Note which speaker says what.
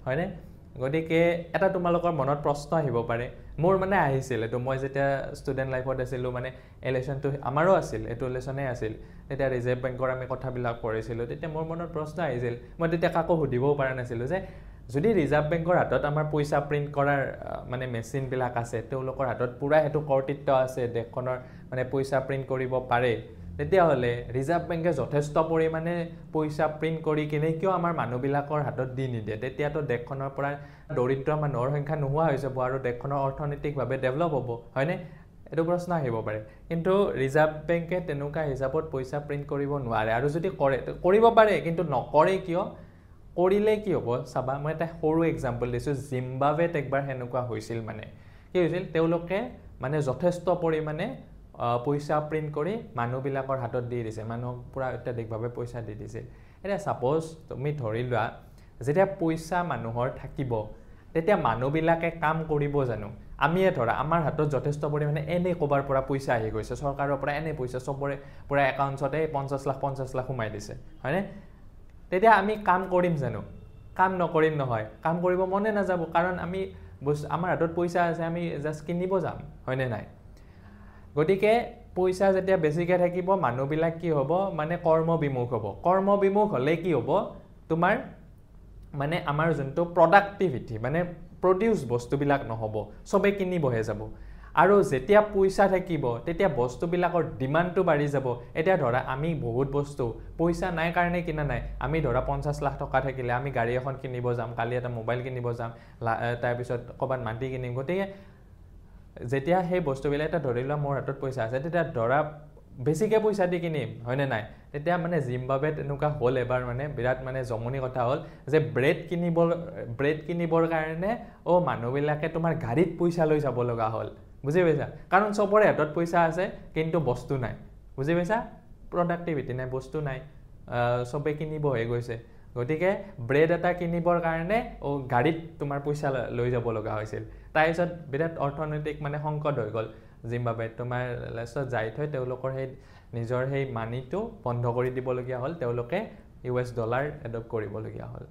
Speaker 1: হয়নে গতিকে এটা তোমালোকৰ মনত প্ৰশ্ন আহিব পাৰে মোৰ মানে আহিছিল এটো মই যেতিয়া ষ্টুডেন্ট লাইফত আছিলো মানে ইলেকশনটো আমাৰো আছিল এটো ইলেকশনে আছিল তেতিয়া ৰিজাৰ্ভ বেংকৰ আমি কথাবিলাক পঢ়িছিলো তেতিয়া মোৰ মনত প্ৰশ্ন আহিছিল মই তেতিয়া কাকো সুধিবও পৰা নাছিলো যে যদি ৰিজাৰ্ভ বেংকৰ হাতত আমাৰ পইচা প্ৰিন্ট কৰাৰ মানে মেচিন বিলাক আছে তেওঁলোকৰ হাতত পুৰা হেতু কৰ্তৃত্ব আছে দেশখনৰ মানে পইচা প্ৰিন্ট কৰিব পাৰে তেতিয়া হলে ৰিজাৰ্ভ বেংকে যথেষ্ট পৰিমাণে পইচা প্ৰিন্ট কৰি কিনে কিয় আমাৰ মানুহবিলাকৰ হাতত দি নিদিয়ে তেতিয়াতো দেশখনৰ পৰা দৰিদ্ৰ মানুহৰ সংখ্যা নোহোৱা হৈছে আৰু দেশখনৰ অৰ্থনৈতিকভাৱে ডেভেলপ হ'ব হয়নে এটো প্ৰশ্ন আহিব পাৰে কিন্তু ৰিজাৰ্ভ বেংকে তেনেকুৱা হিচাপত পইচা প্ৰিন্ট কৰিব নোৱাৰে আৰু যদি কৰে কৰিব পাৰে কিন্তু নকৰে কিয় কৰিলে কি হ'ব চাবা মই এটা সৰু এক্সাম্পল দিছো জিম্বাবৱেত একবাৰ হেনেকুৱা হৈছিল মানে কি হৈছিল তেওঁলোকে মানে যথেষ্ট পৰিমাণে পইচা প্ৰিন্ট কৰি মানুহবিলাকৰ হাতত দি দিছে মানুহক পুৰা অত্যাধিকভাৱে পইচা দি দিছিল এটা সাপোজ তুমি ধৰিলোৱা যেতিয়া পইচা মানুহৰ থাকিব তেতিয়া মানুহবিলাকে কাম কৰিব জানো আমিয়ে ধৰা আমাৰ হাতত যথেষ্ট পৰিমাণে এনে কবাৰ পৰা পইচা আহি গৈছে চৰকাৰৰ পৰা এনে পইচা সবৰে পুৰা একাউন্টছতে 50 লাখ সোমাই দিছে হয়নে তেতিয়া আমি কাম কৰিম জানো কাম নকৰিম নহয় কাম কৰিব মনে নাযাব কাৰণ আমি আমাৰ হাতত পইচা আছে আমি জাস্ট কিনিব যাম হয়নে নাই গতিকে পইচা যেতিয়া বেছিকে থাকিব মানুহবিলাক কি হ'ব মানে কৰ্মবিমুখ হ'ব কৰ্মবিমুখ হলে কি হ'ব তোমাৰ মানে আমাৰ যোনটো প্ৰডাক্টিভিটি মানে প্ৰডিউস বস্তুবিলাক নহব সবে কিনিবহে যাব আৰু যেতিয়া পইচা থাকিব তেতিয়া বস্তুবিলাকৰ ডিমান্ডটো বাঢ়ি যাব এটা ধৰা আমি বহুত বস্তু পইচা নাই কাৰণে কিনা নাই আমি ধৰা 50 লাখ টকা থাকিলে আমি গাড়ী এখন কিনিব যাম কালি এটা মোবাইল কিনিব যাম তাৰ পিছত কবাত মাটি কিনিম গতিকে যেতিয়া সেই বস্তুবিলাক এটা ধৰিলা মোৰ হাতত পইচা আছে তেতিয়া ধৰা বেছিকে পইচা দি কিনিম হয়নে নাই তেতিয়া মানে জিম্বাবৱেত এনেকুৱা হল এবাৰ মানে বিৰাট মানে জমনি কথা হল যে ব্ৰেড কিনিবৰ কাৰণে মানুহবিলাকে তোমাৰ গাড়ীত পইচা লৈ যাব লগা হল বুজি পাইছা কাৰণ সবৰে হাতত পইচা আছে কিন্তু বস্তু নাই বুজি পাইছা প্ৰডাক্টিভিটি নাই বস্তু নাই সবে কিনিব হৈ গৈছে গতিকে ব্ৰেড এটা কিনিবৰ কাৰণে গাড়ীত তোমাৰ পইচা লৈ যাব লগা হৈছিল তাইছত বিৰাট অৰ্থনৈতিক মানে সংকট হৈ গল জিম্বাবৱেত তোমাৰ লাষ্টত যাই থৈ তেওঁলোকৰ সেই নিজৰ সেই মানিটো বন্ধ কৰি দিব লগিয়া হল তেওঁলোকে US ডলাৰ এডপ্ট কৰিব লগিয়া হল